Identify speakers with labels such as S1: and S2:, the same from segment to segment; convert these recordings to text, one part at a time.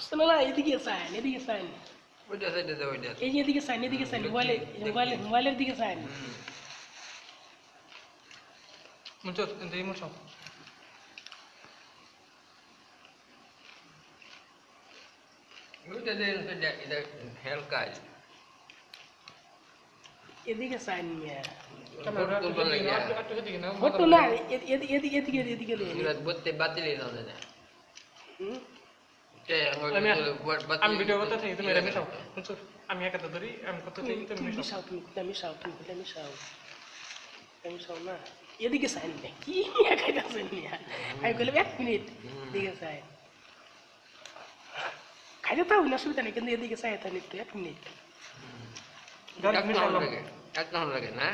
S1: শোনো না, এদিকে সাইন, এদিকে সাইন,
S2: ওইটা সাইডে দাও ওইটা।
S1: এই যে এদিকে সাইন, এদিকে সাইন, মোবাইলের দিকে সাইন।
S3: মুছো দেই মুছো
S2: ওইটা দেন সাইডে এটা হেল কাজ।
S1: এদিকে সাইন মিয়া।
S2: ফটো লাগে।
S1: ফটো না, এদিকে দেন।
S2: এগুলা বলতে বাতিলই না দাদা।
S1: হুম,
S3: আমি ভিডিও করতে থাকি, তুমি এটা মিশাও। মুছো আমি একা ধরি, আমি করতে থাকি, তুমি
S1: তুমি
S3: মিশাও।
S1: মিশাও না, এদিকে সাইন নে কি খাইতেছেন মিয়া। আমি বললাম 1 মিনিট এদিকে সাইন, খাইতে তাও না, অসুবিধা নেই, কিন্তু এদিকে সাইন তাহলে একটু 1 মিনিট।
S3: ডাইরেক্ট মিশাও
S2: একদম লাগে না।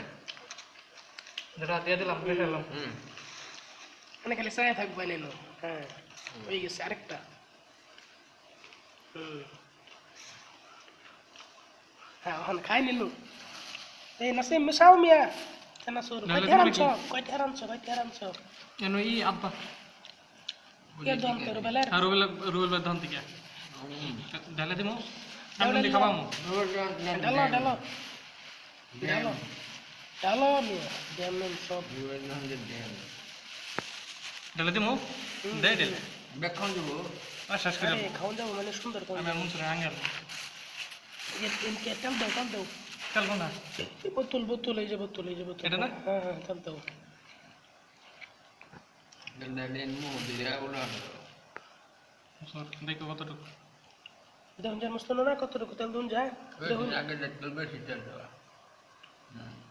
S3: যেটা দিয়ে দিলাম মিশালাম।
S1: মানে খালি সাইন থাকবে নেন। হ্যাঁ, হয়ে গেছে আরেকটা। হ্যাঁ, ওখানে খাই নিলু। এই নাসিম মিশাও মিয়া। কেন সর কয়টা আরামছ
S3: এনো ই আব্বা
S1: কে দম তোর বেলার
S3: আর রুবেল ধন থেকে ঢালে দিমু আমি দি খাবামু
S1: ডালো মিয়া দেন সব
S3: ঢালে দিমু দে দে
S2: বেক্ষণ দেব।
S3: আর শেষ করে
S1: আরে খাওয়া যাবো মানে সুন্দর করে।
S3: আমি মন সুরে আঙ্গেল
S1: এনকে তেল দাও
S3: চলবো না
S1: বোতল এই যে বোতল
S3: এটা না?
S1: হ্যাঁ তেল দাও।
S2: দেন মু দিরা ওলা।
S3: দেখো কতটুকু
S1: দেখুন যে মস্ত না কতটুকু তেল দুন যায় দেখুন।
S2: আগে দেখতে বেশি তেল দেওয়া।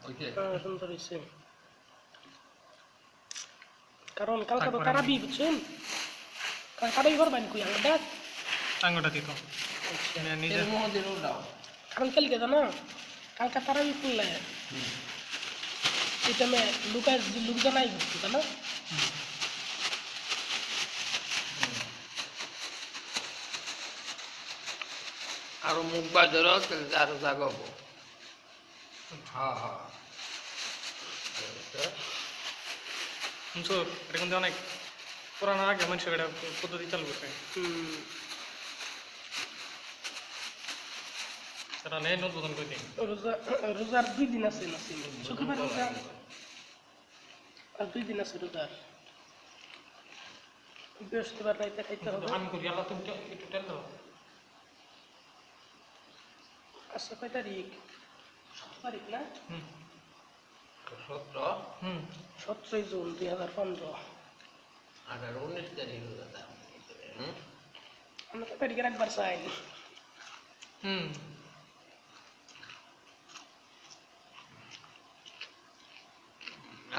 S2: ওইটা
S1: হ্যাঁ, সুন্দর হয়েছে। কারণ কালকে তো তারাবি বুঝছেন, তারাবি করবেন কই আঙ্গুটা
S3: আঙ্গুটা দিত নিজে
S2: তেল মু দিরা দাও।
S1: কারণ কালকে তো না, কালকে তারাবি করলে এটা মে লুক জানাই বুঝছি তা না।
S2: আরো মুখ বাজার আরো জাগাবো। হ্যাঁ হ্যাঁ
S3: শুনছো এটা কিন্তু অনেক পুরানো আগে মানুষ এটা পদ্ধতি চালু করছে সেটা নেই উদ্বোধন করে দিই
S1: রোজার 2 দিন আছে নাসিম, শুক্রবার রোজা আর 2 দিন আছে রোজার। বৃহস্পতিবার রাইতে খাইতে হবে।
S3: আমি করি আল্লাহ তুমি একটু তেল দাও
S1: আজকে কয় তারিখ? 17 তারিখ না? 17 জুন 2015।
S2: 19 তারিখ দাদা।
S1: আমরা কয় তারিখের একবার চাই।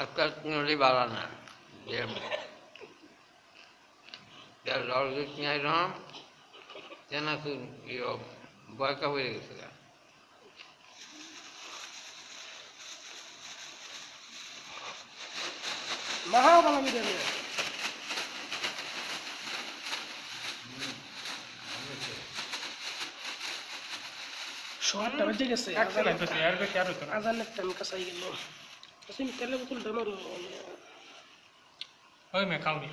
S2: আজকাল নলি বাড়া না যে যার লড়িস নাই রম তেনা তুই বয়কা হয়ে গেছে।
S1: মহাবালা মিডিয়ামে শোয়ারটা বেজে গেছে, আজানের টাইম কাছাই গেল। নাসিম তেলের বোতলটা মারো।
S3: ওই মে খাওনি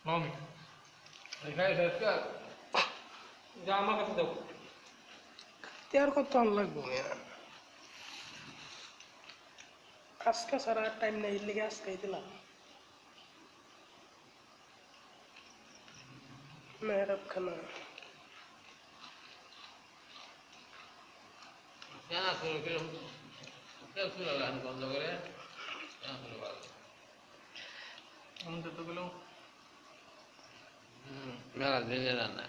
S3: নমি যা আমার কাছে দাও
S1: তেয়ার কত লাগবো আজকে সারা টাইম নেই, লেগে আজকেই দিলাম। মেহরাব খানা
S2: তেনা তুই কেউ তুলে গান বন্ধ করে তেনা তুলে ভালো।
S3: আমাদের তো গেলেও
S2: মেলা দিনে রান্না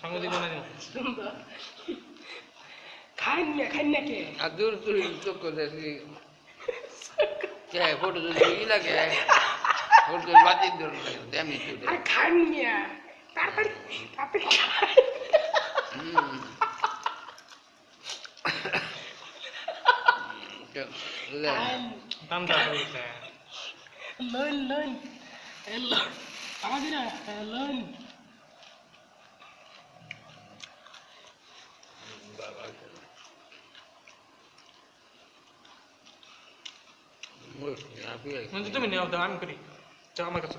S3: সঙ্গে দিব না
S1: সুন্দর খাই না কে
S2: আর দূর তুই চোখ করে কে ফটো যদি লাগে ফটো বাতি দূর লাগে তেমনি তুলে
S1: আর খান মিয়া তাড়াতাড়ি খাই।
S3: দাম দা কইছে
S1: লোন হ্যালো আমাদের লোন
S3: তুমি নেও দাও আমি করি যা আমার কাছে